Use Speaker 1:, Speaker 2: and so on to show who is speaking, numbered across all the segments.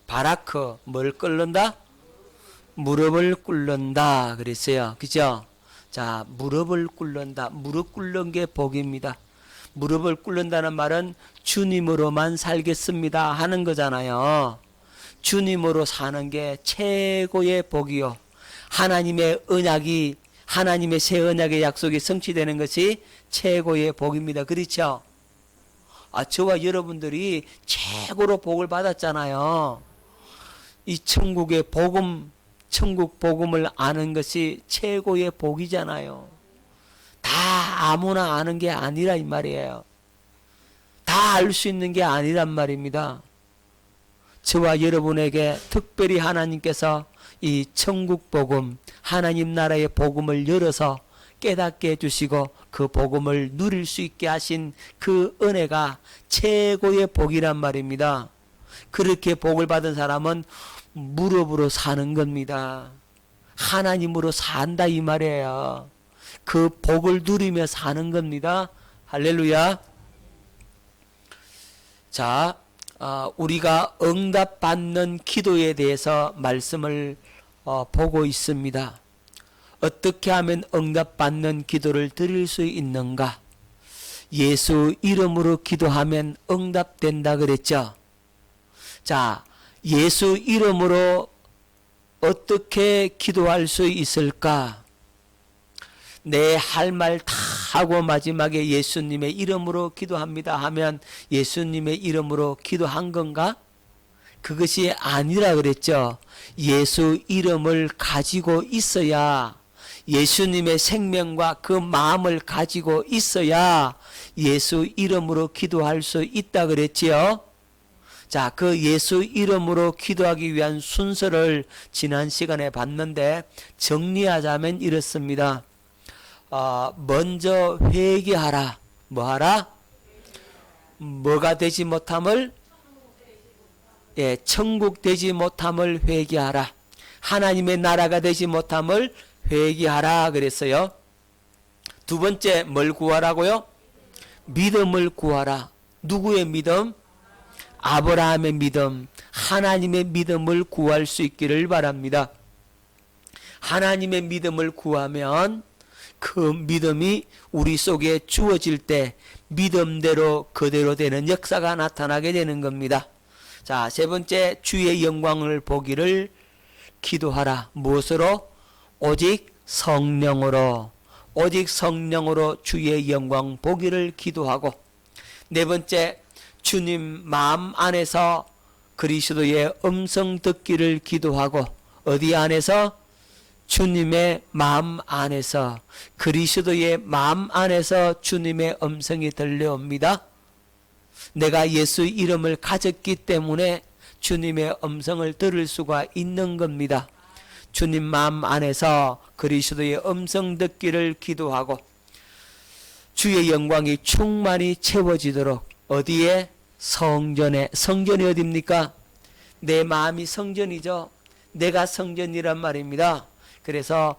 Speaker 1: 바라크 뭘 끓는다? 무릎을 꿇는다 그랬어요. 그죠? 자, 무릎을 꿇는다. 무릎 꿇는 게 복입니다. 무릎을 꿇는다는 말은 주님으로만 살겠습니다 하는 거잖아요. 주님으로 사는 게 최고의 복이요. 하나님의 언약이, 하나님의 새 언약의 약속이 성취되는 것이 최고의 복입니다. 그렇죠? 저와 여러분들이 최고로 복을 받았잖아요. 이 천국의 복음, 천국 복음을 아는 것이 최고의 복이잖아요. 다 아무나 아는 게 아니라 이 말이에요. 다 알 수 있는 게 아니란 말입니다. 저와 여러분에게 특별히 하나님께서 이 천국 복음, 하나님 나라의 복음을 열어서 깨닫게 해주시고 그 복음을 누릴 수 있게 하신 그 은혜가 최고의 복이란 말입니다. 그렇게 복을 받은 사람은 무릎으로 사는 겁니다. 하나님으로 산다 이 말이에요. 그 복을 누리며 사는 겁니다. 할렐루야. 자, 우리가 응답받는 기도에 대해서 말씀을 보고 있습니다. 어떻게 하면 응답받는 기도를 드릴 수 있는가? 예수 이름으로 기도하면 응답된다 그랬죠. 자, 예수 이름으로 어떻게 기도할 수 있을까? 내 할 말 다 하고 마지막에 예수님의 이름으로 기도합니다 하면 예수님의 이름으로 기도한 건가? 그것이 아니라 그랬죠. 예수 이름을 가지고 있어야, 예수님의 생명과 그 마음을 가지고 있어야 예수 이름으로 기도할 수 있다 그랬지요. 자, 그 예수 이름으로 기도하기 위한 순서를 지난 시간에 봤는데 정리하자면 이렇습니다. 먼저 회개하라. 뭐하라? 뭐가 되지 못함을? 천국 되지 못함을 회개하라. 하나님의 나라가 되지 못함을 회개하라 그랬어요. 두 번째 뭘 구하라고요? 믿음을 구하라. 누구의 믿음? 아브라함의 믿음, 하나님의 믿음을 구할 수 있기를 바랍니다. 하나님의 믿음을 구하면 그 믿음이 우리 속에 주어질 때 믿음대로 그대로 되는 역사가 나타나게 되는 겁니다. 자, 세 번째, 주의 영광을 보기를 기도하라. 무엇으로? 오직 성령으로. 오직 성령으로 주의 영광 보기를 기도하고, 네 번째, 주님 마음 안에서 그리스도의 음성 듣기를 기도하고, 어디 안에서? 주님의 마음 안에서, 그리스도의 마음 안에서 주님의 음성이 들려옵니다. 내가 예수 이름을 가졌기 때문에 주님의 음성을 들을 수가 있는 겁니다. 주님 마음 안에서 그리스도의 음성 듣기를 기도하고, 주의 영광이 충만히 채워지도록, 어디에? 성전에. 성전이 어디입니까? 내 마음이 성전이죠. 내가 성전이란 말입니다. 그래서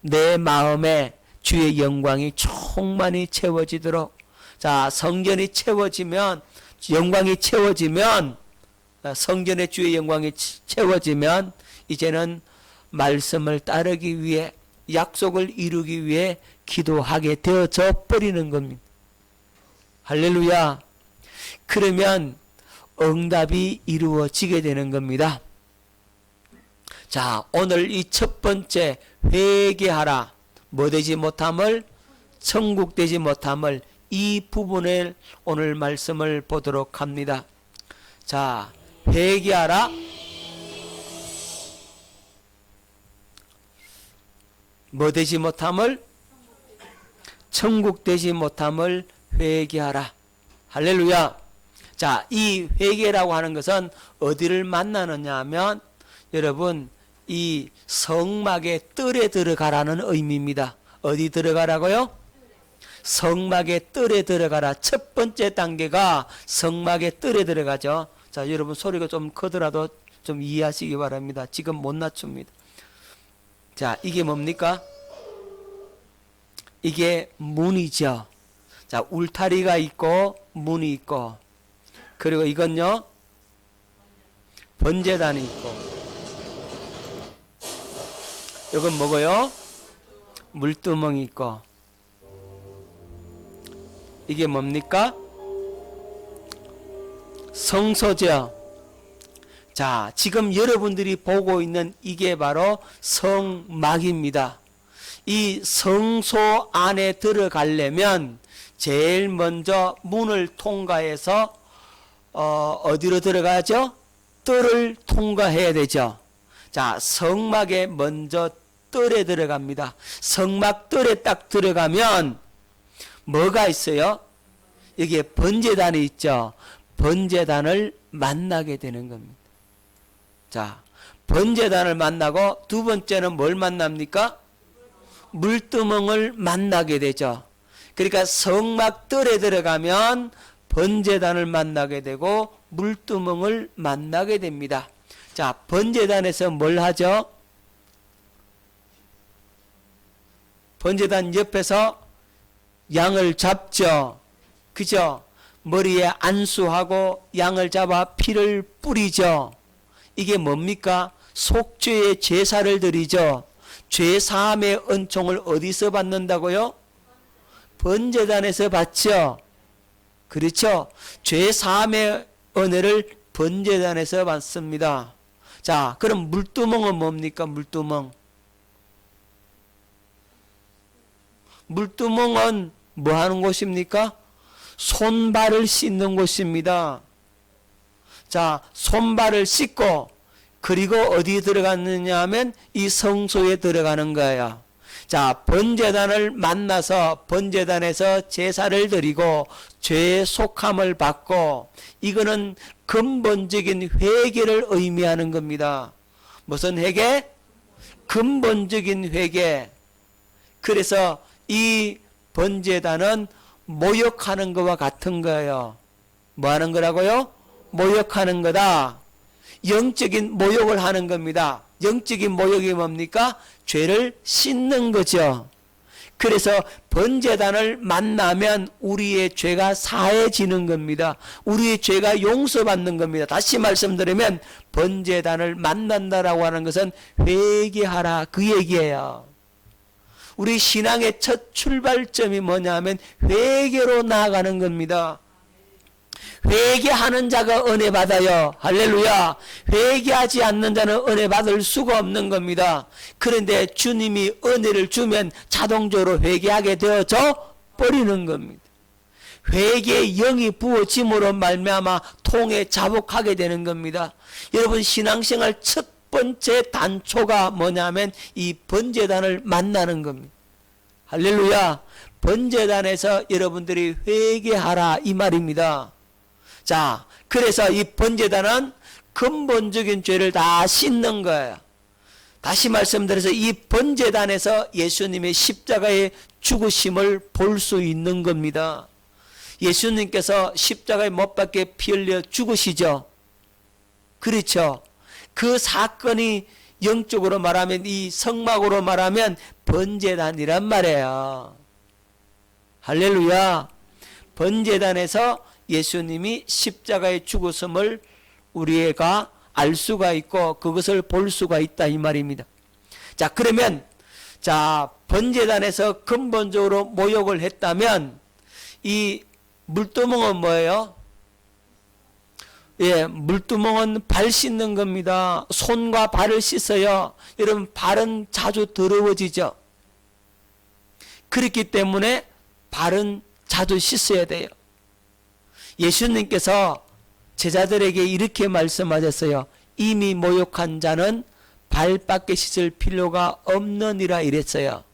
Speaker 1: 내 마음에 주의 영광이 충만히 채워지도록, 자, 성전이 채워지면, 영광이 채워지면, 성전의 주의 영광이 채워지면 이제는 말씀을 따르기 위해, 약속을 이루기 위해 기도하게 되어져 버리는 겁니다. 할렐루야. 그러면 응답이 이루어지게 되는 겁니다. 자, 오늘 이 첫 번째 회개하라. 뭐 되지 못함을? 천국 되지 못함을. 이 부분을 오늘 말씀을 보도록 합니다. 자, 회개하라. 뭐 되지 못함을? 천국 되지 못함을 회개하라. 할렐루야. 자, 이 회개라고 하는 것은 어디를 만나느냐 하면, 여러분, 이 성막의 뜰에 들어가라는 의미입니다. 어디 들어가라고요? 성막의 뜰에 들어가라. 첫 번째 단계가 성막의 뜰에 들어가죠. 자, 여러분 소리가 좀 크더라도 좀 이해하시기 바랍니다. 지금 못 낮춥니다. 자, 이게 뭡니까? 이게 문이죠. 자, 울타리가 있고 문이 있고, 그리고 이건요 번제단이 있고, 이건 뭐고요? 물두멍이 있고, 이게 뭡니까? 성소죠. 자, 지금 여러분들이 보고 있는 이게 바로 성막입니다. 이 성소 안에 들어가려면 제일 먼저 문을 통과해서 어디로 들어가죠? 뜰을 통과해야 되죠. 자, 성막에 먼저 뜰에 들어갑니다. 성막 뜰에 딱 들어가면 뭐가 있어요? 여기에 번제단이 있죠. 번제단을 만나게 되는 겁니다. 자, 번제단을 만나고 두 번째는 뭘 만납니까? 물두멍을 만나게 되죠. 그러니까 성막 뜰에 들어가면 번제단을 만나게 되고 물두멍을 만나게 됩니다. 자, 번제단에서 뭘 하죠? 번제단 옆에서 양을 잡죠. 그죠? 머리에 안수하고 양을 잡아 피를 뿌리죠. 이게 뭡니까? 속죄의 제사를 드리죠. 죄사함의 은총을 어디서 받는다고요? 번제단에서 받죠. 그렇죠? 죄사함의 은혜를 번제단에서 받습니다. 자, 그럼 물두멍은 뭡니까? 물두멍. 물두멍은 뭐 하는 곳입니까? 손발을 씻는 곳입니다. 자, 손발을 씻고 그리고 어디에 들어갔느냐 하면 이 성소에 들어가는 거예요. 자, 번제단을 만나서 번제단에서 제사를 드리고 죄의 속함을 받고, 이거는 근본적인 회개를 의미하는 겁니다. 무슨 회개? 근본적인 회개. 그래서 이 번제단은 모욕하는 것과 같은 거예요. 뭐 하는 거라고요? 모욕하는 거다. 영적인 모욕을 하는 겁니다. 영적인 모욕이 뭡니까? 죄를 씻는 거죠. 그래서 번제단을 만나면 우리의 죄가 사해지는 겁니다. 우리의 죄가 용서받는 겁니다. 다시 말씀드리면 번제단을 만난다라고 하는 것은 회개하라, 그 얘기예요. 우리 신앙의 첫 출발점이 뭐냐 하면 회개로 나아가는 겁니다. 회개하는 자가 은혜 받아요. 할렐루야. 회개하지 않는 자는 은혜 받을 수가 없는 겁니다. 그런데 주님이 은혜를 주면 자동적으로 회개하게 되어져 버리는 겁니다. 회개의 영이 부어짐으로 말미암아 통에 자복하게 되는 겁니다. 여러분, 신앙생활 첫 번째 단초가 뭐냐면 이 번제단을 만나는 겁니다. 할렐루야. 번제단에서 여러분들이 회개하라, 이 말입니다. 자, 그래서 이 번제단은 근본적인 죄를 다 씻는 거예요. 다시 말씀드려서 이 번제단에서 예수님의 십자가의 죽으심을 볼 수 있는 겁니다. 예수님께서 십자가에 못 박혀 피 흘려 죽으시죠. 그렇죠. 그 사건이 영적으로 말하면, 이 성막으로 말하면 번제단이란 말이에요. 할렐루야. 번제단에서 예수님이 십자가의 죽으심을 우리가 알 수가 있고 그것을 볼 수가 있다, 이 말입니다. 자, 그러면 자, 번제단에서 근본적으로 모욕을 했다면 이 물두멍은 뭐예요? 예, 물두멍은 발 씻는 겁니다. 손과 발을 씻어요. 여러분, 발은 자주 더러워지죠. 그렇기 때문에 발은 자주 씻어야 돼요. 예수님께서 제자들에게 이렇게 말씀하셨어요. 이미 모욕한 자는 발밖에 씻을 필요가 없느니라 이랬어요.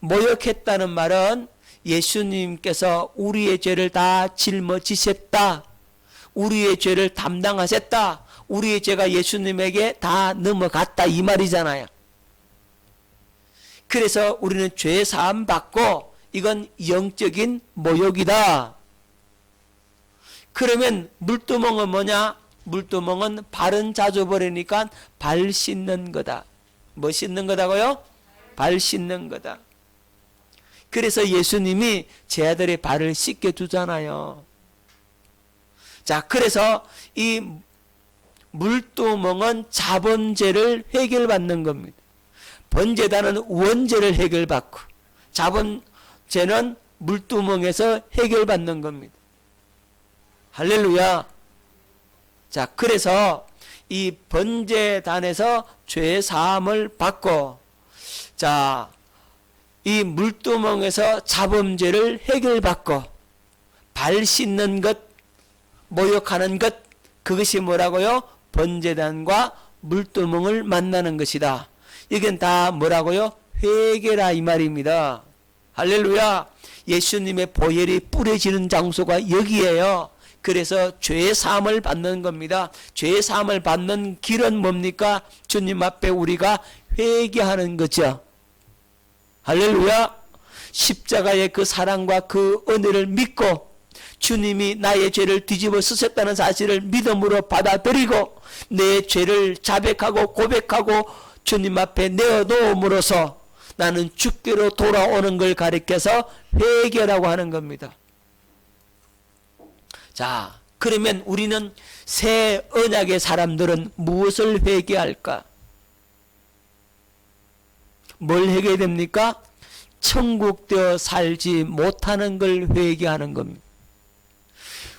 Speaker 1: 모욕했다는 말은 예수님께서 우리의 죄를 다 짊어지셨다. 우리의 죄를 담당하셨다. 우리의 죄가 예수님에게 다 넘어갔다, 이 말이잖아요. 그래서 우리는 죄 사함 받고 이건 영적인 모욕이다. 그러면 물두멍은 뭐냐? 물두멍은 발은 자주 버리니까 발 씻는 거다. 뭐 씻는 거다고요? 발 씻는 거다. 그래서 예수님이 제 아들의 발을 씻겨 주잖아요. 자, 그래서 이 물두멍은 자범죄를 해결받는 겁니다. 번제단은 원죄를 해결받고 자범죄는 물두멍에서 해결받는 겁니다. 할렐루야. 자, 그래서 이 번제단에서 죄 사함을 받고, 자, 이 물두멍에서 자범죄를 해결받고, 발 씻는 것, 모욕하는 것, 그것이 뭐라고요? 번제단과 물두멍을 만나는 것이다. 이건 다 뭐라고요? 회개라 이 말입니다. 할렐루야. 예수님의 보혈이 뿌려지는 장소가 여기에요. 그래서 죄 사함을 받는 겁니다. 죄 사함을 받는 길은 뭡니까? 주님 앞에 우리가 회개하는 거죠. 할렐루야. 십자가의 그 사랑과 그 은혜를 믿고 주님이 나의 죄를 뒤집어 쓰셨다는 사실을 믿음으로 받아들이고 내 죄를 자백하고 고백하고 주님 앞에 내어놓음으로써 나는 주께로 돌아오는 걸 가리켜서 회개라고 하는 겁니다. 자, 그러면 우리는 새 언약의 사람들은 무엇을 회개할까? 뭘 회개해야 됩니까? 천국되어 살지 못하는 걸 회개하는 겁니다.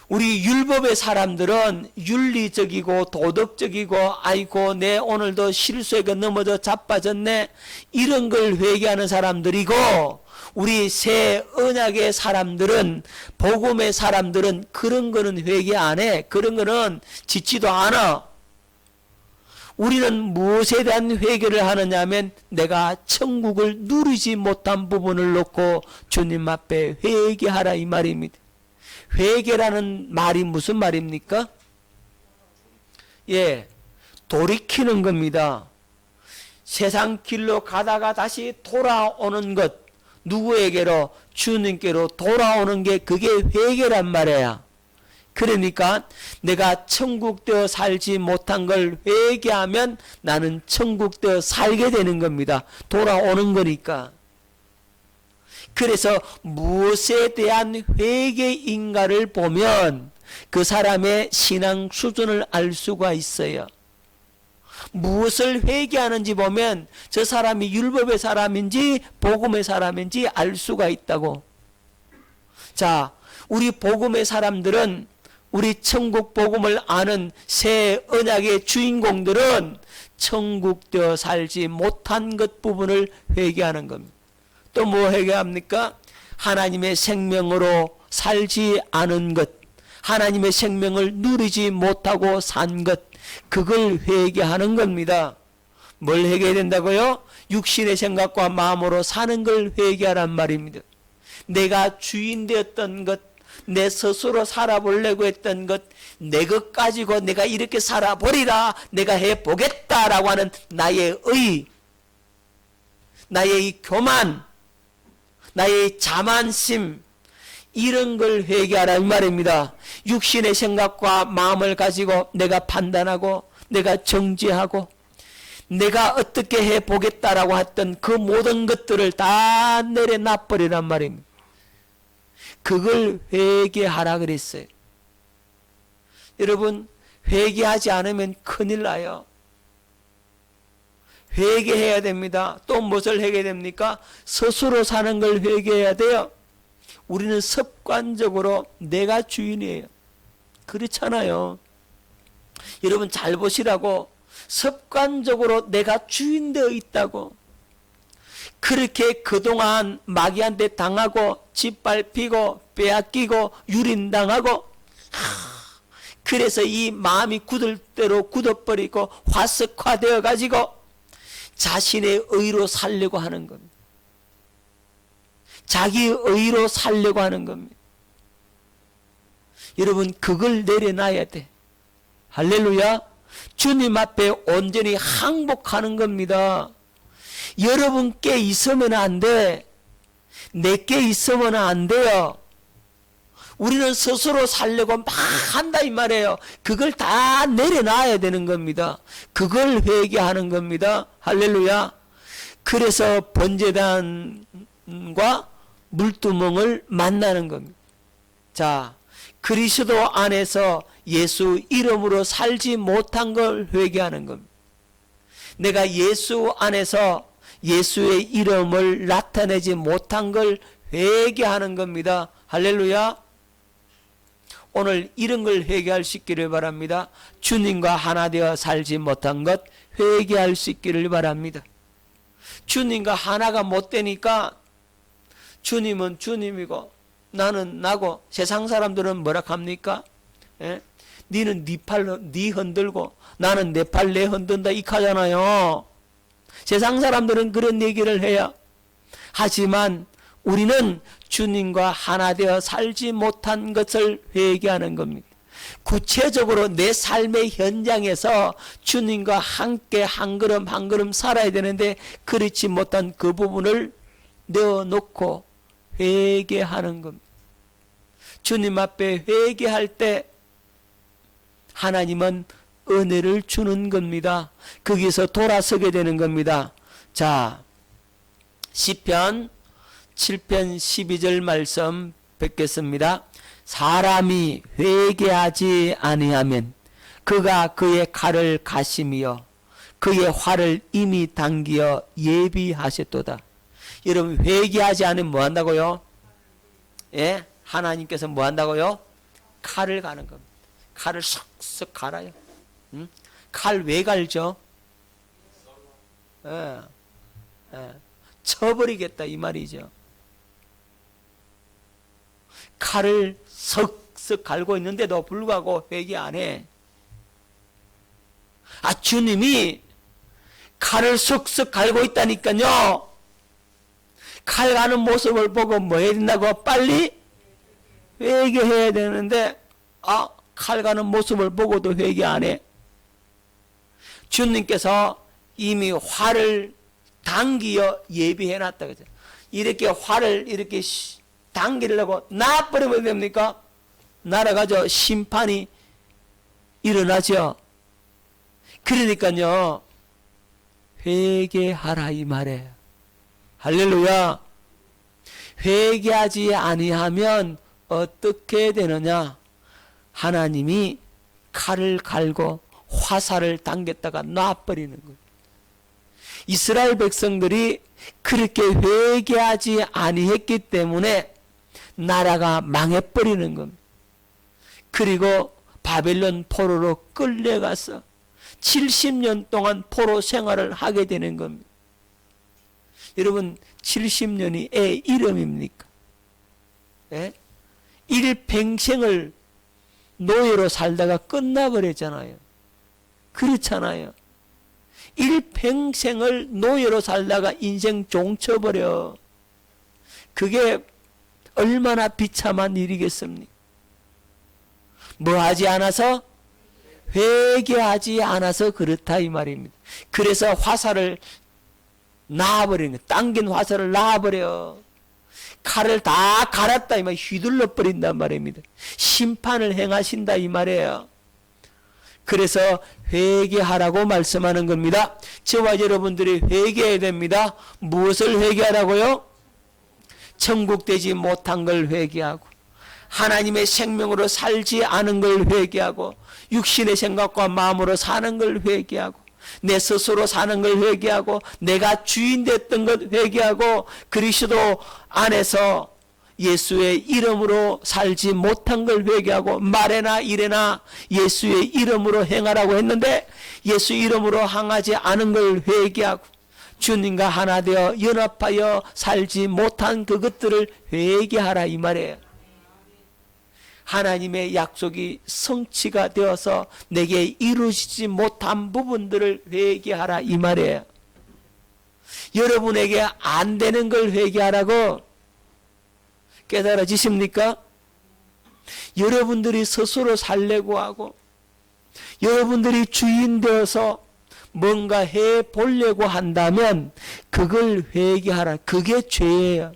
Speaker 1: 우리 율법의 사람들은 윤리적이고 도덕적이고 아이고 내 오늘도 실수에 넘어져 자빠졌네 이런 걸 회개하는 사람들이고, 우리 새 언약의 사람들은, 복음의 사람들은 그런 거는 회개 안 해. 그런 거는 짓지도 않아. 우리는 무엇에 대한 회개를 하느냐 하면 내가 천국을 누리지 못한 부분을 놓고 주님 앞에 회개하라 이 말입니다. 회개라는 말이 무슨 말입니까? 예, 돌이키는 겁니다. 세상 길로 가다가 다시 돌아오는 것, 누구에게로? 주님께로 돌아오는 게 그게 회개란 말이야. 그러니까 내가 천국되어 살지 못한 걸 회개하면 나는 천국되어 살게 되는 겁니다. 돌아오는 거니까. 그래서 무엇에 대한 회개인가를 보면 그 사람의 신앙 수준을 알 수가 있어요. 무엇을 회개하는지 보면 저 사람이 율법의 사람인지 복음의 사람인지 알 수가 있다고. 자, 우리 복음의 사람들은, 우리 천국 복음을 아는 새 언약의 주인공들은 천국되어 살지 못한 것 부분을 회개하는 겁니다. 또 뭐 회개합니까? 하나님의 생명으로 살지 않은 것, 하나님의 생명을 누리지 못하고 산 것, 그걸 회개하는 겁니다. 뭘 회개해야 된다고요? 육신의 생각과 마음으로 사는 걸 회개하란 말입니다. 내가 주인 되었던 것, 내 스스로 살아보려고 했던 것, 내 것 가지고 내가 이렇게 살아보리라, 내가 해보겠다라고 하는 나의 의, 나의 교만, 나의 자만심, 이런 걸 회개하라 이 말입니다. 육신의 생각과 마음을 가지고 내가 판단하고 내가 정죄하고 내가 어떻게 해보겠다라고 했던 그 모든 것들을 다 내려놔버리란 말입니다. 그걸 회개하라 그랬어요. 여러분, 회개하지 않으면 큰일 나요. 회개해야 됩니다. 또 무엇을 회개해야 됩니까? 스스로 사는 걸 회개해야 돼요. 우리는 습관적으로 내가 주인이에요. 그렇잖아요. 여러분 잘 보시라고. 습관적으로 내가 주인 되어 있다고. 그렇게 그동안 마귀한테 당하고 짓밟히고 빼앗기고 유린당하고, 그래서 이 마음이 굳을 대로 굳어버리고 화석화되어 가지고 자신의 의로 살려고 하는 겁니다. 자기 의로 살려고 하는 겁니다. 여러분 그걸 내려놔야 돼. 할렐루야. 주님 앞에 온전히 항복하는 겁니다. 여러분께 있으면 안 돼. 내게 있으면 안 돼요. 우리는 스스로 살려고 막 한다 이 말이에요. 그걸 다 내려놔야 되는 겁니다. 그걸 회개하는 겁니다. 할렐루야. 그래서 번제단과 물두멍을 만나는 겁니다. 자, 그리스도 안에서 예수 이름으로 살지 못한 걸 회개하는 겁니다. 내가 예수 안에서 예수의 이름을 나타내지 못한 걸 회개하는 겁니다. 할렐루야. 오늘 이런 걸 회개할 수 있기를 바랍니다. 주님과 하나 되어 살지 못한 것 회개할 수 있기를 바랍니다. 주님과 하나가 못 되니까 주님은 주님이고 나는 나고 세상 사람들은 뭐라 합니까? 예? 니는 니 팔 니 흔들고 나는 내 팔 내 흔든다 이 하잖아요. 세상 사람들은 그런 얘기를 해요. 하지만 우리는 주님과 하나 되어 살지 못한 것을 회개하는 겁니다. 구체적으로 내 삶의 현장에서 주님과 함께 한 걸음 한 걸음 살아야 되는데 그렇지 못한 그 부분을 내어놓고 회개하는 겁니다. 주님 앞에 회개할 때 하나님은 은혜를 주는 겁니다. 거기서 돌아서게 되는 겁니다. 자, 시편 7편 12절 말씀 뵙겠습니다. 사람이 회개하지 아니하면 그가 그의 칼을 가심이여 그의 활을 이미 당기어 예비하셨도다. 여러분 회개하지 않으면 뭐 한다고요? 예? 하나님께서 뭐 한다고요? 칼을 가는 겁니다. 칼을 쏙쏙 갈아요. 응? 칼 왜 갈죠? 예. 예. 쳐버리겠다 이 말이죠. 칼을 석석 갈고 있는데도 불구하고 회개 안 해. 아, 주님이 칼을 석석 갈고 있다니까요. 칼 가는 모습을 보고 뭐 해야 된다고? 빨리 회개해야 되는데, 아, 칼 가는 모습을 보고도 회개 안 해. 주님께서 이미 활을 당기어 예비해 놨다 그죠. 이렇게 활을 이렇게 당기려고 놔버리면 됩니까? 날아가죠. 심판이 일어나죠. 그러니까요, 회개하라 이 말이에요. 할렐루야. 회개하지 아니하면 어떻게 되느냐? 하나님이 칼을 갈고 화살을 당겼다가 놔버리는 거예요. 이스라엘 백성들이 그렇게 회개하지 아니했기 때문에 나라가 망해버리는 겁니다. 그리고 바벨론 포로로 끌려가서 70년 동안 포로 생활을 하게 되는 겁니다. 여러분 70년이 애 이름입니까? 예? 일평생을 노예로 살다가 끝나버렸잖아요. 그렇잖아요. 일평생을 노예로 살다가 인생 종쳐버려. 그게 얼마나 비참한 일이겠습니까? 뭐 하지 않아서? 회개하지 않아서 그렇다 이 말입니다. 그래서 화살을 놔버리는 거예요. 당긴 화살을 놔버려. 칼을 다 갈았다 이 말, 휘둘러 버린단 말입니다. 심판을 행하신다 이 말이에요. 그래서 회개하라고 말씀하는 겁니다. 저와 여러분들이 회개해야 됩니다. 무엇을 회개하라고요? 천국 되지 못한 걸 회개하고 하나님의 생명으로 살지 않은 걸 회개하고 육신의 생각과 마음으로 사는 걸 회개하고 내 스스로 사는 걸 회개하고 내가 주인 됐던 것 회개하고 그리스도 안에서 예수의 이름으로 살지 못한 걸 회개하고 말에나 일에나 예수의 이름으로 행하라고 했는데 예수 이름으로 행하지 않은 걸 회개하고 주님과 하나 되어 연합하여 살지 못한 그것들을 회개하라 이 말이에요. 하나님의 약속이 성취가 되어서 내게 이루어지지 못한 부분들을 회개하라 이 말이에요. 여러분에게 안 되는 걸 회개하라고 깨달아지십니까? 여러분들이 스스로 살려고 하고 여러분들이 주인 되어서 뭔가 해 보려고 한다면 그걸 회개하라. 그게 죄예요.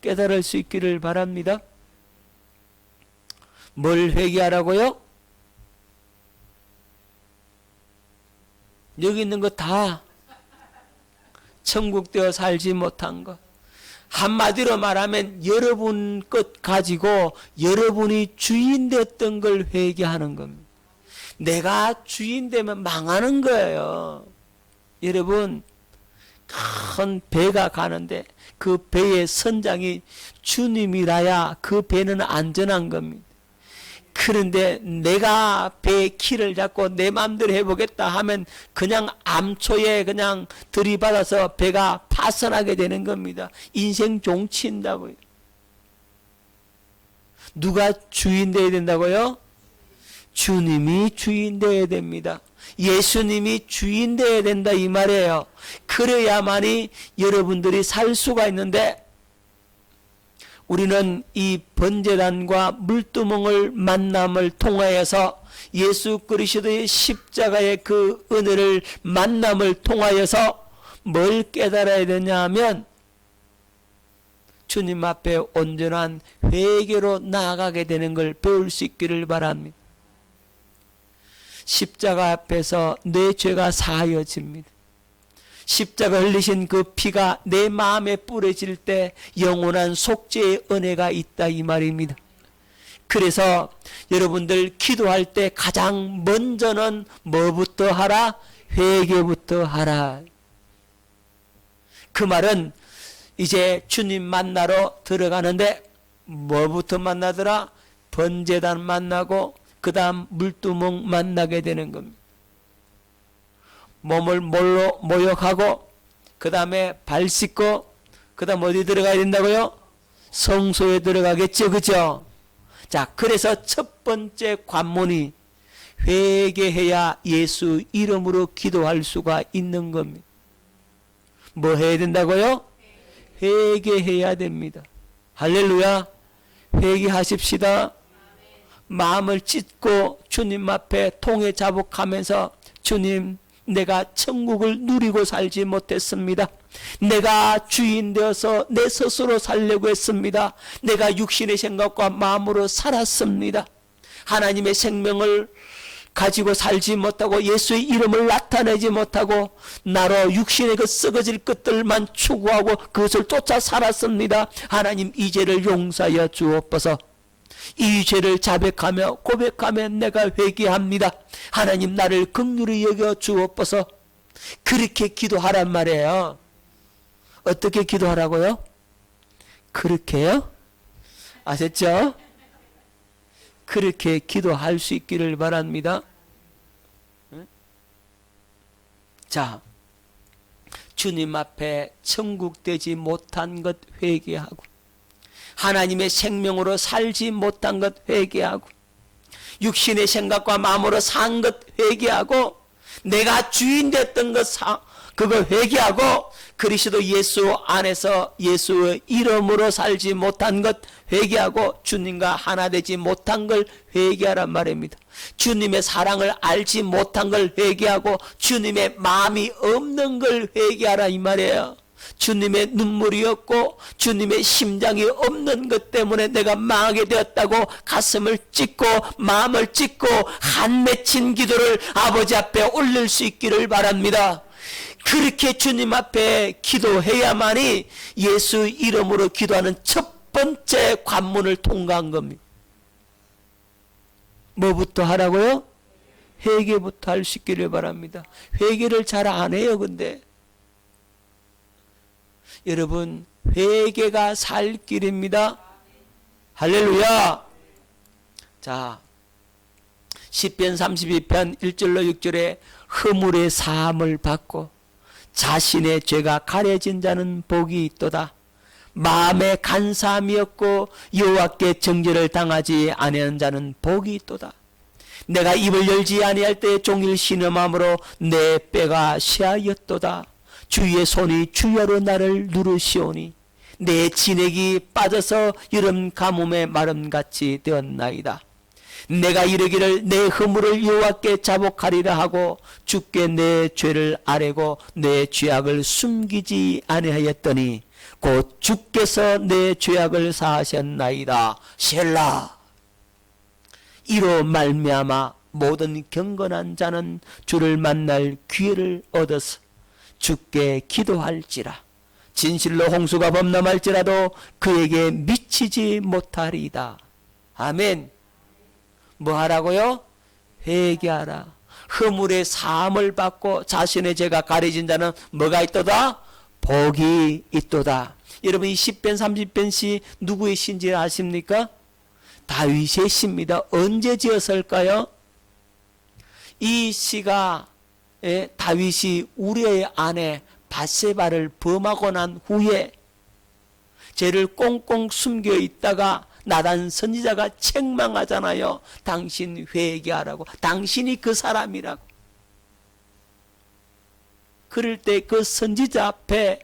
Speaker 1: 깨달을 수 있기를 바랍니다. 뭘 회개하라고요? 여기 있는 거 다 천국 되어 살지 못한 것, 한마디로 말하면 여러분 것 가지고 여러분이 주인 됐던 걸 회개하는 겁니다. 내가 주인 되면 망하는 거예요. 여러분, 큰 배가 가는데 그 배의 선장이 주님이라야 그 배는 안전한 겁니다. 그런데 내가 배의 키를 잡고 내 마음대로 해보겠다 하면 그냥 암초에 그냥 들이받아서 배가 파손하게 되는 겁니다. 인생 종친다고요. 누가 주인 되어야 된다고요? 주님이 주인 되어야 됩니다. 예수님이 주인 되어야 된다 이 말이에요. 그래야만이 여러분들이 살 수가 있는데 우리는 이 번제단과 물두멍을 만남을 통하여서 예수 그리스도의 십자가의 그 은혜를 만남을 통하여서 뭘 깨달아야 되냐 하면 주님 앞에 온전한 회개로 나아가게 되는 걸 배울 수 있기를 바랍니다. 십자가 앞에서 내 죄가 사하여집니다. 십자가 흘리신 그 피가 내 마음에 뿌려질 때 영원한 속죄의 은혜가 있다 이 말입니다. 그래서 여러분들 기도할 때 가장 먼저는 뭐부터 하라? 회개부터 하라. 그 말은 이제 주님 만나러 들어가는데 뭐부터 만나더라? 번제단 만나고 그 다음 물두멍 만나게 되는 겁니다. 몸을 뭘로 모욕하고 그 다음에 발 씻고 그 다음 어디 들어가야 된다고요? 성소에 들어가겠죠. 그죠? 자, 그래서 첫 번째 관문이 회개해야 예수 이름으로 기도할 수가 있는 겁니다. 뭐 해야 된다고요? 회개해야 됩니다. 할렐루야. 회개하십시다. 마음을 찢고 주님 앞에 통해 자복하면서 주님, 내가 천국을 누리고 살지 못했습니다. 내가 주인 되어서 내 스스로 살려고 했습니다. 내가 육신의 생각과 마음으로 살았습니다. 하나님의 생명을 가지고 살지 못하고 예수의 이름을 나타내지 못하고 나로 육신의 그 썩어질 것들만 추구하고 그것을 쫓아 살았습니다. 하나님, 이 죄를 용서하여 주옵소서. 이 죄를 자백하며 고백하며 내가 회개합니다. 하나님, 나를 긍휼히 여겨 주옵소서. 그렇게 기도하란 말이에요. 어떻게 기도하라고요? 그렇게요? 아셨죠? 그렇게 기도할 수 있기를 바랍니다. 자, 주님 앞에 천국 되지 못한 것 회개하고 하나님의 생명으로 살지 못한 것 회개하고 육신의 생각과 마음으로 산 것 회개하고 내가 주인 됐던 것 그거 회개하고 그리스도 예수 안에서 예수의 이름으로 살지 못한 것 회개하고 주님과 하나 되지 못한 걸 회개하란 말입니다. 주님의 사랑을 알지 못한 걸 회개하고 주님의 마음이 없는 걸 회개하라 이 말이에요. 주님의 눈물이 없고 주님의 심장이 없는 것 때문에 내가 망하게 되었다고 가슴을 찢고 마음을 찢고 한 맺힌 기도를 아버지 앞에 올릴 수 있기를 바랍니다. 그렇게 주님 앞에 기도해야만이 예수 이름으로 기도하는 첫 번째 관문을 통과한 겁니다. 뭐부터 하라고요? 회개부터 할 수 있기를 바랍니다. 회개를 잘 안 해요. 근데 여러분, 회개가 살 길입니다. 할렐루야. 자, 시편 32편 1절로 6절에 허물의 사함을 받고 자신의 죄가 가려진 자는 복이 있도다. 마음에 간사함이 없고 여호와께 정죄를 당하지 아니하는 자는 복이 있도다. 내가 입을 열지 아니할 때 종일 신음함으로 내 뼈가 쇠하였도다. 주의 손이 주여로 나를 누르시오니 내 진액이 빠져서 여름 가뭄의 마름같이 되었나이다. 내가 이르기를 내 허물을 여호와께 자복하리라 하고 주께 내 죄를 아뢰고 내 죄악을 숨기지 아니하였더니 곧 주께서 내 죄악을 사하셨나이다. 셀라. 이로 말미암아 모든 경건한 자는 주를 만날 기회를 얻어서 주께 기도할지라. 진실로 홍수가 범람할지라도 그에게 미치지 못하리이다. 아멘. 뭐 하라고요? 회개하라. 허물의 사함을 받고 자신의 죄가 가려진 자는 뭐가 있도다? 복이 있도다. 여러분 이 10편 30편 시 누구의 시인지 아십니까? 다윗의 시입니다. 언제 지었을까요? 이 시가 다윗이 우리의 아내 밧세바를 범하고 난 후에 죄를 꽁꽁 숨겨 있다가 나단 선지자가 책망하잖아요. 당신 회개하라고. 당신이 그 사람이라고. 그럴 때 그 선지자 앞에,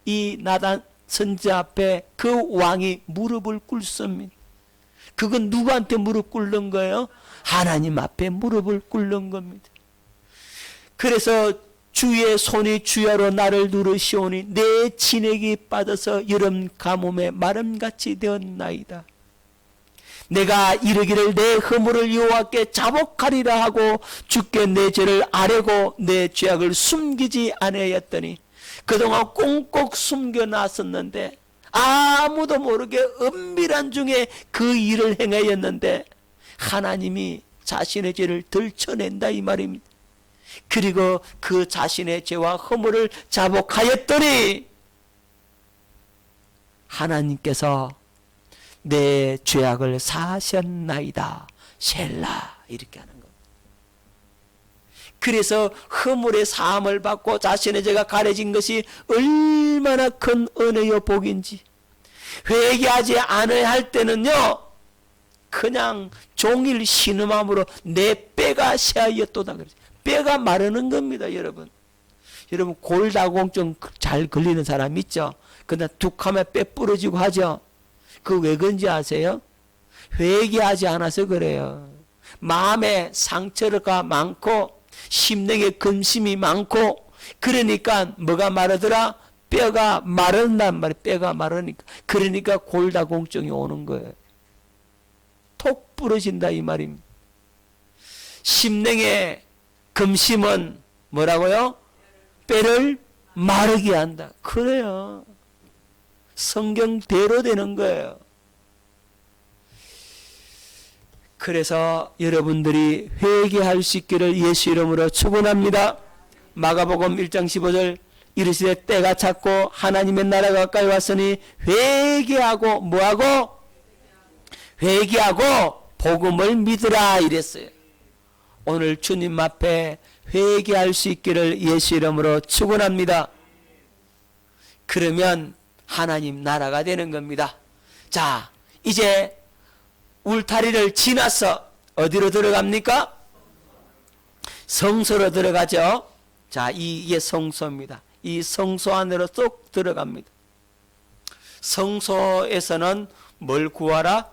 Speaker 1: 이 나단 선지자 앞에 그 왕이 무릎을 꿇습니다. 그건 누구한테 무릎 꿇는 거예요? 하나님 앞에 무릎을 꿇는 겁니다. 그래서 주의 손이 주야로 나를 누르시오니 내 진액이 빠져서 여름 가뭄에 마름같이 되었나이다. 내가 이르기를 내 허물을 여호와께 자복하리라 하고 주께 내 죄를 아뢰고 내 죄악을 숨기지 아니하였더니 그동안 꽁꽁 숨겨놨었는데 아무도 모르게 은밀한 중에 그 일을 행하였는데 하나님이 자신의 죄를 들춰낸다 이 말입니다. 그리고 그 자신의 죄와 허물을 자복하였더니 하나님께서 내 죄악을 사하셨나이다. 셀라 이렇게 하는 겁니다. 그래서 허물의 사함을 받고 자신의 죄가 가려진 것이 얼마나 큰 은혜요 복인지. 회개하지 않아야 할 때는요 그냥 종일 신음함으로 내 뼈가 새하였도다. 뼈가 마르는 겁니다. 여러분 골다공증 잘 걸리는 사람 있죠? 그날 툭 하면 뼈 부러지고 하죠? 그 왜 그런지 아세요? 회개하지 않아서 그래요. 마음에 상처가 많고 심령에 근심이 많고 그러니까 뭐가 마르더라? 뼈가 마른단 말이에요. 뼈가 마르니까. 그러니까 골다공증이 오는 거예요. 톡 부러진다 이 말입니다. 심령의 금심은 뭐라고요? 뼈를 마르게 한다. 그래요. 성경대로 되는 거예요. 그래서 여러분들이 회개할 수 있기를 예수 이름으로 축원합니다. 마가복음 1장 15절 이르시되 때가 찼고 하나님의 나라가 가까이 왔으니 회개하고 뭐하고? 회개하고 복음을 믿으라 이랬어요. 오늘 주님 앞에 회개할 수 있기를 예수 이름으로 축원합니다. 그러면 하나님 나라가 되는 겁니다. 자, 이제 울타리를 지나서 어디로 들어갑니까? 성소로 들어가죠. 자, 이게 성소입니다. 이 성소 안으로 쏙 들어갑니다. 성소에서는 뭘 구하라?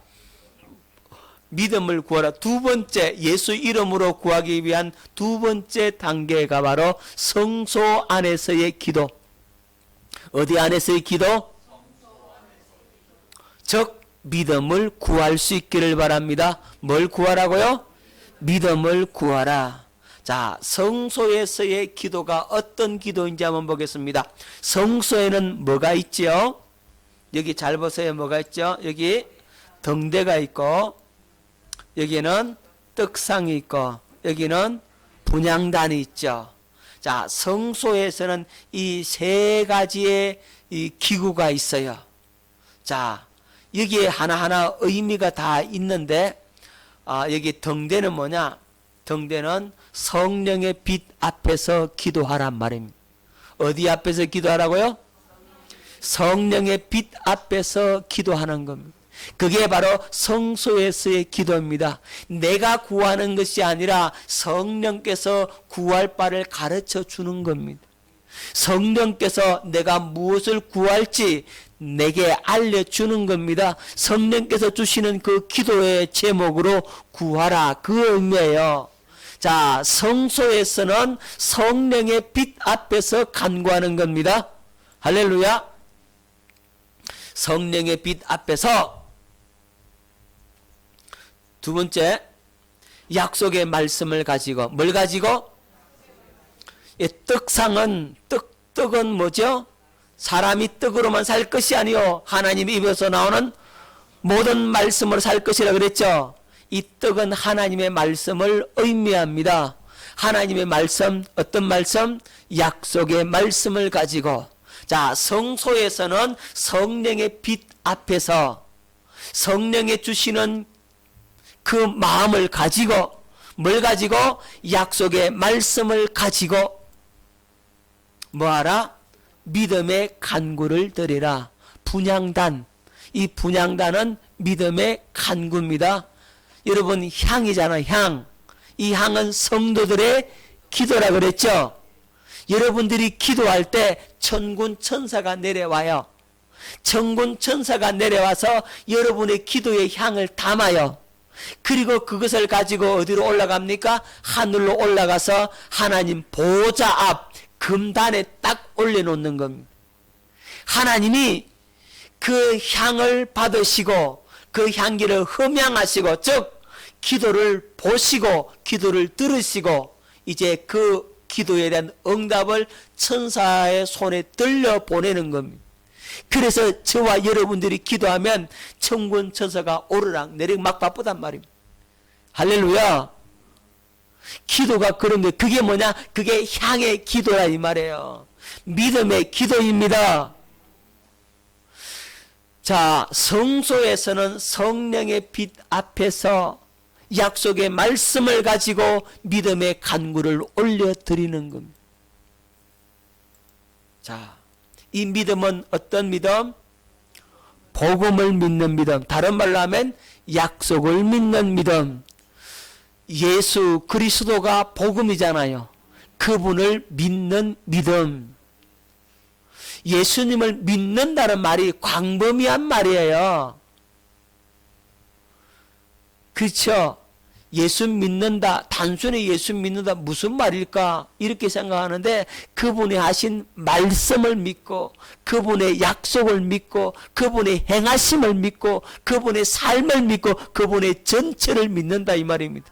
Speaker 1: 믿음을 구하라. 두 번째, 예수 이름으로 구하기 위한 두 번째 단계가 바로 성소 안에서의 기도. 어디 안에서의 기도? 즉 믿음을 구할 수 있기를 바랍니다. 뭘 구하라고요? 믿음을 구하라. 자, 성소에서의 기도가 어떤 기도인지 한번 보겠습니다. 성소에는 뭐가 있죠? 여기 잘 보세요. 뭐가 있죠? 여기 등대가 있고 여기는 떡상이 있고 여기는 분향단이 있죠. 자, 성소에서는 이 세 가지의 이 기구가 있어요. 자, 여기에 하나하나 의미가 다 있는데 여기 등대는 뭐냐? 등대는 성령의 빛 앞에서 기도하란 말입니다. 어디 앞에서 기도하라고요? 성령의 빛 앞에서 기도하는 겁니다. 그게 바로 성소에서의 기도입니다. 내가 구하는 것이 아니라 성령께서 구할 바를 가르쳐 주는 겁니다. 성령께서 내가 무엇을 구할지 내게 알려주는 겁니다. 성령께서 주시는 그 기도의 제목으로 구하라 그 의미예요. 자, 성소에서는 성령의 빛 앞에서 간구하는 겁니다. 할렐루야. 성령의 빛 앞에서 두 번째, 약속의 말씀을 가지고 뭘 가지고? 떡상은 떡은 뭐죠? 사람이 떡으로만 살 것이 아니요 하나님 입에서 나오는 모든 말씀으로 살 것이라 그랬죠. 이 떡은 하나님의 말씀을 의미합니다. 하나님의 말씀, 어떤 말씀? 약속의 말씀을 가지고, 자, 성소에서는 성령의 빛 앞에서 성령의 주시는 그 마음을 가지고, 뭘 가지고? 약속의 말씀을 가지고 뭐하라? 믿음의 간구를 드리라. 분향단, 이 분향단은 믿음의 간구입니다. 여러분, 향이잖아, 향. 이 향은 성도들의 기도라 그랬죠. 여러분들이 기도할 때 천군 천사가 내려와요. 천군 천사가 내려와서 여러분의 기도의 향을 담아요. 그리고 그것을 가지고 어디로 올라갑니까? 하늘로 올라가서 하나님 보좌 앞 금단에 딱 올려놓는 겁니다. 하나님이 그 향을 받으시고 그 향기를 흠양하시고, 즉 기도를 보시고 기도를 들으시고 이제 그 기도에 대한 응답을 천사의 손에 들려 보내는 겁니다. 그래서 저와 여러분들이 기도하면 천군 천사가 오르락 내리락 막 바쁘단 말입니다. 할렐루야. 기도가 그런 게, 그게 뭐냐? 그게 향의 기도야 이 말이에요. 믿음의 기도입니다. 자, 성소에서는 성령의 빛 앞에서 약속의 말씀을 가지고 믿음의 간구를 올려드리는 겁니다. 자, 이 믿음은 어떤 믿음? 복음을 믿는 믿음. 다른 말로 하면 약속을 믿는 믿음. 예수 그리스도가 복음이잖아요. 그분을 믿는 믿음. 예수님을 믿는다는 말이 광범위한 말이에요. 그렇죠? 예수 믿는다, 단순히 예수 믿는다 무슨 말일까 이렇게 생각하는데, 그분이 하신 말씀을 믿고 그분의 약속을 믿고 그분의 행하심을 믿고 그분의 삶을 믿고 그분의 전체를 믿는다 이 말입니다.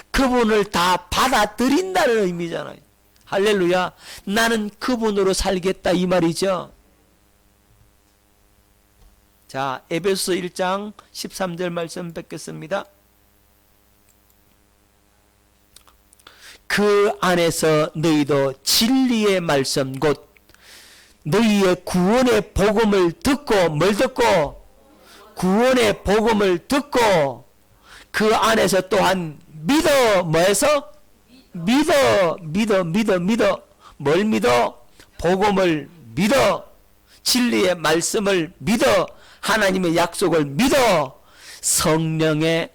Speaker 1: 그분을 다 받아들인다는 의미잖아요. 할렐루야. 나는 그분으로 살겠다 이 말이죠. 자, 에베소서 1장 13절 말씀 뵙겠습니다. 그 안에서 너희도 진리의 말씀 곧 너희의 구원의 복음을 듣고, 뭘 듣고? 구원의 복음을 듣고 그 안에서 또한 믿어. 뭐해서? 믿어. 뭘 믿어? 복음을 믿어. 진리의 말씀을 믿어. 하나님의 약속을 믿어. 성령으로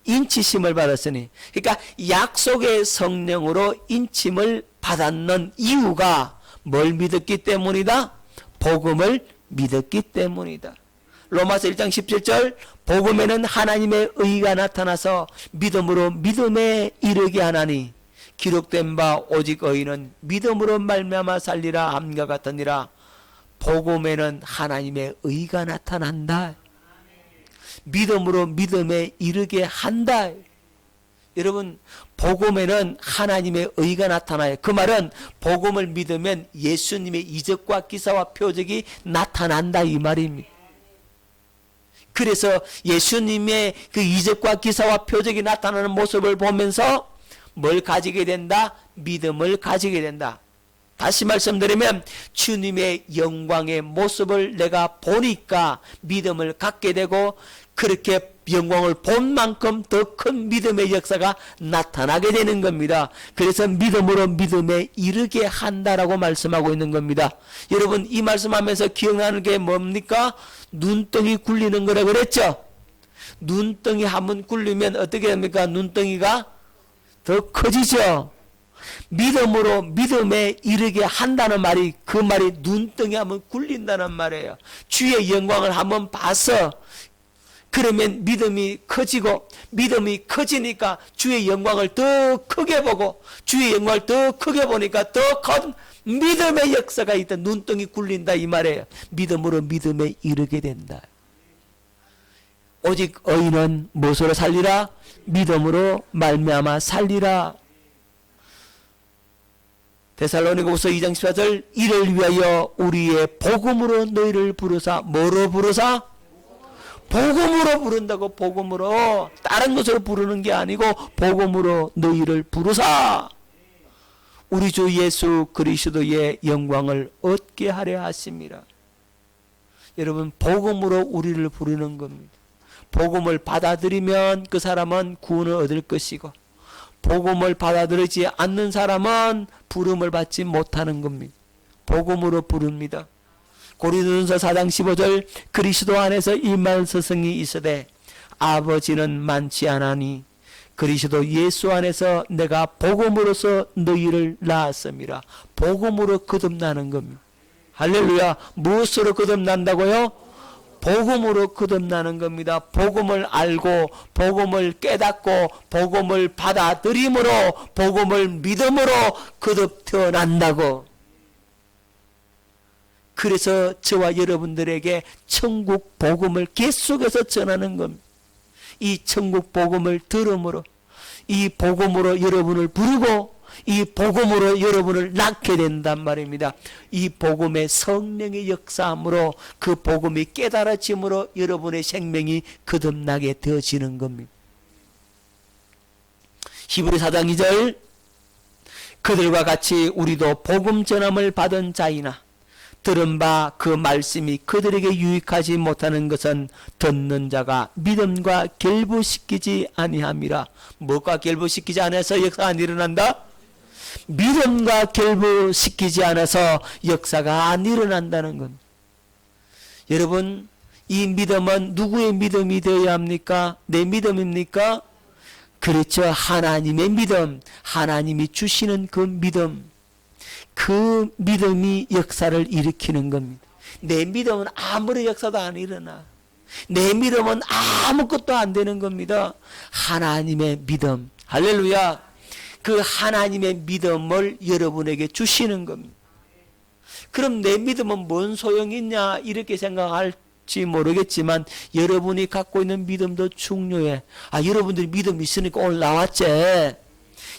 Speaker 1: 인치심을 받았으니, 그러니까 약속의 성령으로 인침을 받았는 이유가 뭘 믿었기 때문이다? 복음을 믿었기 때문이다. 로마서 1장 17절, 복음에는 하나님의 의가 나타나서 믿음으로 믿음에 이르게 하나니 기록된 바 오직 의인은 믿음으로 말미암아 살리라 함과 같으니라. 복음에는 하나님의 의가 나타난다. 믿음으로 믿음에 이르게 한다. 여러분, 복음에는 하나님의 의가 나타나요. 그 말은 복음을 믿으면 예수님의 이적과 기사와 표적이 나타난다 이 말입니다. 그래서 예수님의 그 이적과 기사와 표적이 나타나는 모습을 보면서 뭘 가지게 된다? 믿음을 가지게 된다. 다시 말씀드리면 주님의 영광의 모습을 내가 보니까 믿음을 갖게 되고, 그렇게 영광을 본 만큼 더 큰 믿음의 역사가 나타나게 되는 겁니다. 그래서 믿음으로 믿음에 이르게 한다라고 말씀하고 있는 겁니다. 여러분, 이 말씀하면서 기억나는 게 뭡니까? 눈덩이 굴리는 거라 그랬죠? 눈덩이 한번 굴리면 어떻게 됩니까? 눈덩이가 더 커지죠? 믿음으로 믿음에 이르게 한다는 말이, 그 말이 눈덩이 한번 굴린다는 말이에요. 주의 영광을 한번 봐서, 그러면 믿음이 커지고, 믿음이 커지니까 주의 영광을 더 크게 보고, 주의 영광을 더 크게 보니까 더 큰 믿음의 역사가 있다. 눈덩이 굴린다 이 말이에요. 믿음으로 믿음에 이르게 된다. 오직 의인은 무엇으로 살리라? 믿음으로 말미암아 살리라. 데살로니가후서 2장 14절 이를 위하여 우리의 복음으로 너희를 부르사 뭐로 부르사? 복음으로 부른다고. 복음으로. 다른 것으로 부르는 게 아니고 복음으로 너희를 부르사 우리 주 예수 그리스도의 영광을 얻게 하려 하심이라. 여러분, 복음으로 우리를 부르는 겁니다. 복음을 받아들이면 그 사람은 구원을 얻을 것이고 복음을 받아들이지 않는 사람은 부름을 받지 못하는 겁니다. 복음으로 부릅니다. 고린도전서 4장 15절 그리스도 안에서 일만 서성이 있으되 아버지는 많지 않으니 그리스도 예수 안에서 내가 복음으로서 너희를 낳았음이라. 복음으로 거듭나는 겁니다. 할렐루야. 무엇으로 거듭난다고요? 복음으로 거듭나는 겁니다. 복음을 알고 복음을 깨닫고 복음을 받아들임으로 복음을 믿음으로 거듭 태어난다고. 그래서 저와 여러분들에게 천국 복음을 계속해서 전하는 겁니다. 이 천국 복음을 들음으로 이 복음으로 여러분을 부르고 이 복음으로 여러분을 낳게 된단 말입니다. 이 복음의 성령의 역사함으로 그 복음이 깨달아짐으로 여러분의 생명이 거듭나게 되어지는 겁니다. 히브리 4장 2절 그들과 같이 우리도 복음 전함을 받은 자이나 들은 바 그 말씀이 그들에게 유익하지 못하는 것은 듣는 자가 믿음과 결부시키지 아니함이라. 뭐가 결부시키지 않아서 역사가 안 일어난다? 믿음과 결부시키지 않아서 역사가 안 일어난다는 겁니다. 여러분, 이 믿음은 누구의 믿음이 되어야 합니까? 내 믿음입니까? 그렇죠. 하나님의 믿음, 하나님이 주시는 그 믿음, 그 믿음이 역사를 일으키는 겁니다. 내 믿음은 아무리 역사도 안 일어나. 내 믿음은 아무것도 안 되는 겁니다. 하나님의 믿음, 할렐루야. 그 하나님의 믿음을 여러분에게 주시는 겁니다. 그럼 내 믿음은 뭔 소용이 있냐 이렇게 생각할지 모르겠지만 여러분이 갖고 있는 믿음도 중요해. 여러분들이 믿음 있으니까 오늘 나왔지.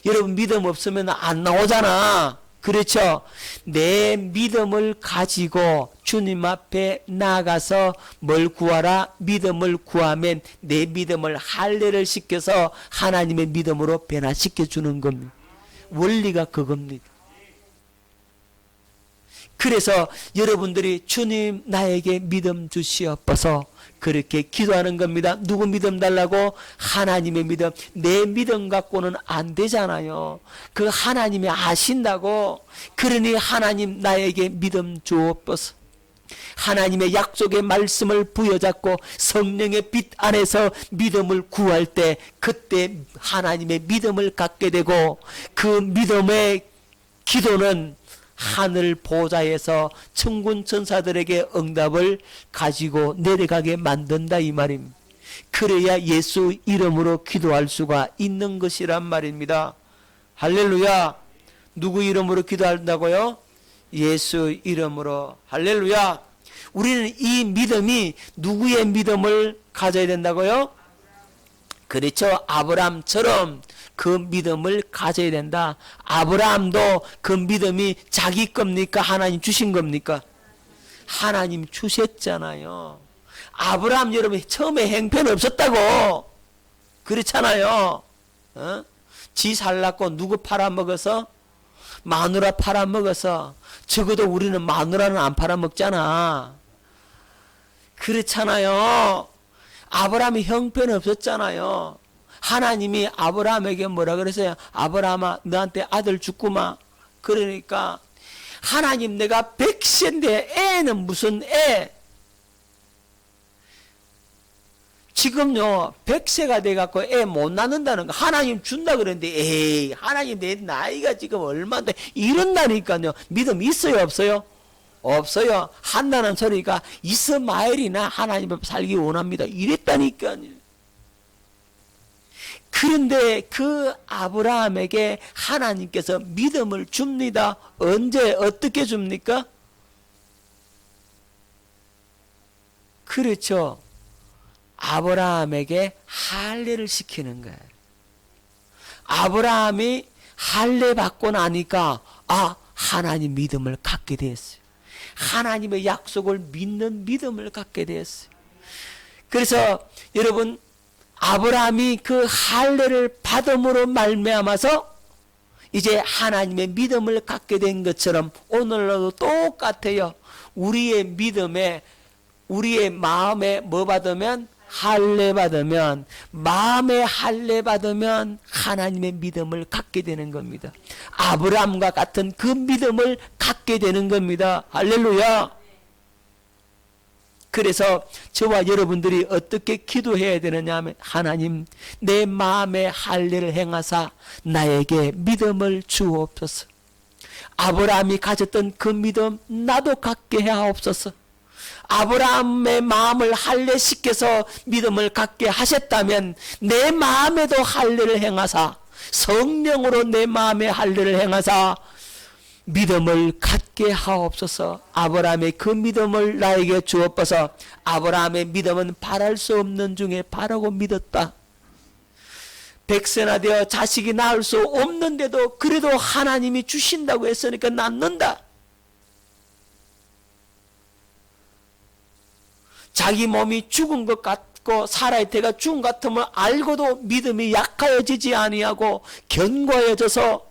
Speaker 1: 여러분 믿음 없으면 안 나오잖아. 그렇죠? 내 믿음을 가지고 주님 앞에 나가서 뭘 구하라? 믿음을 구하면 내 믿음을 할례를 시켜서 하나님의 믿음으로 변화시켜 주는 겁니다. 원리가 그겁니다. 그래서 여러분들이 주님 나에게 믿음 주시옵소서 그렇게 기도하는 겁니다. 누구 믿음 달라고? 하나님의 믿음. 내 믿음 갖고는 안 되잖아요. 그 하나님이 아신다고. 그러니 하나님 나에게 믿음 주옵소서. 하나님의 약속의 말씀을 부여잡고 성령의 빛 안에서 믿음을 구할 때 그때 하나님의 믿음을 갖게 되고 그 믿음의 기도는 하늘 보좌에서 천군 천사들에게 응답을 가지고 내려가게 만든다 이 말입니다. 그래야 예수 이름으로 기도할 수가 있는 것이란 말입니다. 할렐루야. 누구 이름으로 기도한다고요? 예수 이름으로. 할렐루야. 우리는 이 믿음이 누구의 믿음을 가져야 된다고요? 그렇죠. 아브라함처럼 그 믿음을 가져야 된다. 아브라함도 그 믿음이 자기 겁니까? 하나님 주신 겁니까? 하나님 주셨잖아요. 아브라함 여러분 처음에 행편 없었다고. 그렇잖아요. 지 살랐고 누구 팔아먹어서? 마누라 팔아먹어서. 적어도 우리는 마누라는 안 팔아먹잖아. 그렇잖아요. 아브라함이 형편 없었잖아요. 하나님이 아브라함에게 뭐라 그랬어요? 아브라함아 너한테 아들 죽구마. 그러니까 하나님 내가 100세인데 애는 무슨 애? 지금요 100세가 돼갖고 애 못 낳는다는 거 하나님 준다 그랬는데 에이 하나님 내 나이가 지금 얼마인데 이런다니까요. 믿음 있어요 없어요? 없어요. 한다는 소리가 이스마엘이나 하나님 앞에 살기 원합니다. 이랬다니까요. 그런데 그 아브라함에게 하나님께서 믿음을 줍니다. 언제 어떻게 줍니까? 그렇죠. 아브라함에게 할례를 시키는 거예요. 아브라함이 할례 받고 나니까 하나님 믿음을 갖게 되었어요. 하나님의 약속을 믿는 믿음을 갖게 되었어요. 그래서 여러분, 아브라함이 그 할례를 받음으로 말미암아서 이제 하나님의 믿음을 갖게 된 것처럼 오늘날도 똑같아요. 우리의 믿음에, 우리의 마음에 뭐 받으면? 할례 받으면, 마음에 할례 받으면 하나님의 믿음을 갖게 되는 겁니다. 아브라함과 같은 그 믿음을 갖게 되는 겁니다. 할렐루야. 그래서 저와 여러분들이 어떻게 기도해야 되느냐 하면, 하나님, 내 마음에 할례를 행하사 나에게 믿음을 주옵소서. 아브라함이 가졌던 그 믿음 나도 갖게 하옵소서. 아브라함의 마음을 할례시켜서 믿음을 갖게 하셨다면 내 마음에도 할례를 행하사, 성령으로 내 마음에 할례를 행하사 믿음을 갖게 하옵소서. 아브라함의 그 믿음을 나에게 주옵소서. 아브라함의 믿음은 바랄 수 없는 중에 바라고 믿었다. 백세나 되어 자식이 낳을 수 없는데도 그래도 하나님이 주신다고 했으니까 낳는다. 자기 몸이 죽은 것 같고 살아야 때가 죽은 것 같음을 알고도 믿음이 약하여지지 아니하고 견고해져서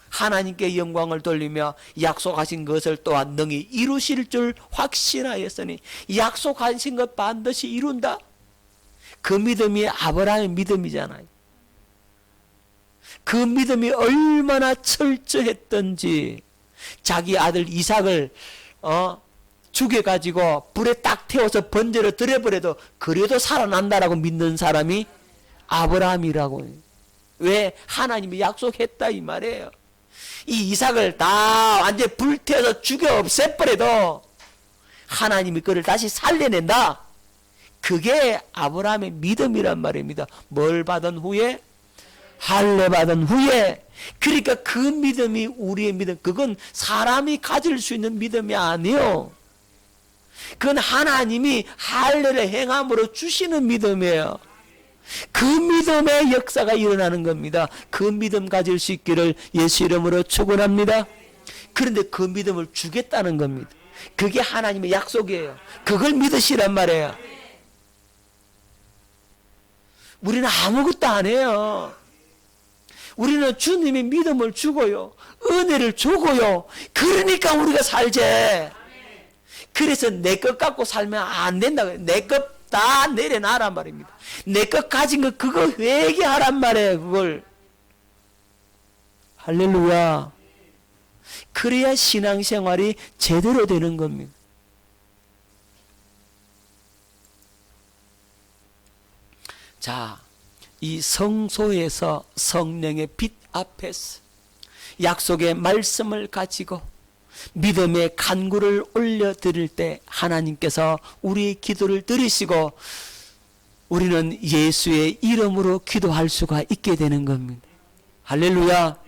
Speaker 1: 하나님께 영광을 돌리며 약속하신 것을 또한 능히 이루실 줄 확신하였으니, 약속하신 것 반드시 이룬다. 그 믿음이 아브라함의 믿음이잖아요. 그 믿음이 얼마나 철저했던지, 자기 아들 이삭을 죽여가지고 불에 딱 태워서 번제로 드려버려도 그래도 살아난다라고 믿는 사람이 아브라함이라고. 왜? 하나님이 약속했다 이 말이에요. 이 이삭을 다 완전히 불태워서 죽여 없애버려도 하나님이 그를 다시 살려낸다. 그게 아브라함의 믿음이란 말입니다. 뭘 받은 후에? 할례 받은 후에. 그러니까 그 믿음이 우리의 믿음, 그건 사람이 가질 수 있는 믿음이 아니에요. 그건 하나님이 할례를 행함으로 주시는 믿음이에요. 그 믿음의 역사가 일어나는 겁니다. 그 믿음 가질 수 있기를 예수 이름으로 축원합니다. 그런데 그 믿음을 주겠다는 겁니다. 그게 하나님의 약속이에요. 그걸 믿으시란 말이에요. 우리는 아무것도 안 해요. 우리는 주님이 믿음을 주고요, 은혜를 주고요. 그러니까 우리가 살지. 그래서 내 것 갖고 살면 안 된다고요. 내 것 다 내려놔란 말입니다. 내 것 가진 거 그거 회개하란 말이에요. 그걸. 할렐루야. 그래야 신앙생활이 제대로 되는 겁니다. 자, 이 성소에서 성령의 빛 앞에서 약속의 말씀을 가지고 믿음의 간구를 올려드릴 때 하나님께서 우리의 기도를 들으시고 우리는 예수의 이름으로 기도할 수가 있게 되는 겁니다. 할렐루야.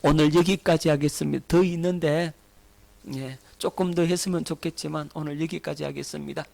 Speaker 1: 오늘 여기까지 하겠습니다. 더 있는데 조금 더 했으면 좋겠지만 오늘 여기까지 하겠습니다.